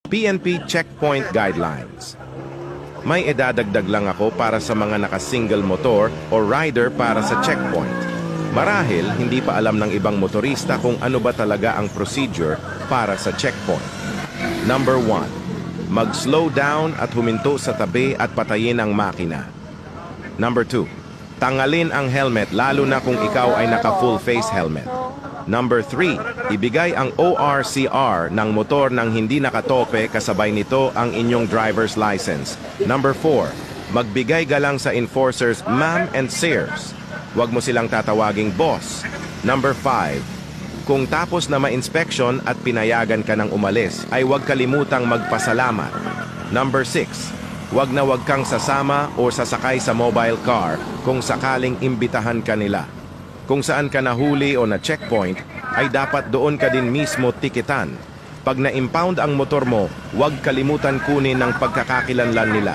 PNP Checkpoint Guidelines. May idadagdag lang ako para sa mga naka-single motor o rider para sa checkpoint. Marahil, hindi pa alam ng ibang motorista kung ano ba talaga ang procedure para sa checkpoint. Number 1. Mag-slow down at huminto sa tabi at patayin ang makina. Number 2. Tanggalin ang helmet lalo na kung ikaw ay naka-full face helmet. Number 3. Ibigay ang ORCR ng motor nang hindi nakatope kasabay nito ang inyong driver's license. Number 4. Magbigay galang sa enforcers ma'am and sirs. Huwag mo silang tatawaging boss. Number 5. Kung tapos na ma-inspection at pinayagan ka ng umalis, ay huwag kalimutang magpasalamat. Number 6. Huwag na huwag kang sasama o sasakay sa mobile car kung sakaling imbitahan ka nila. Kung saan ka nahuli o na-checkpoint, ay dapat doon ka din mismo tikitan. Pag na-impound ang motor mo, huwag kalimutan kunin ng pagkakakilanlan nila.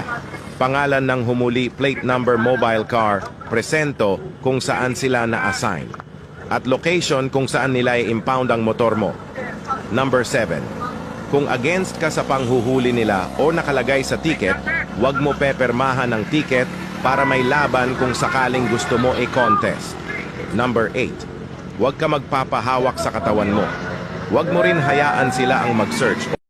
Pangalan ng humuli, plate number, mobile car, presento kung saan sila na-assign. At location kung saan nila i-impound ang motor mo. Number 7. Kung against ka sa panghuhuli nila o nakalagay sa ticket, huwag mo pepermahan ng ticket para may laban kung sakaling gusto mo i-contest. Number 8. Huwag ka magpapahawak sa katawan mo. Huwag mo rin hayaan sila ang mag-search.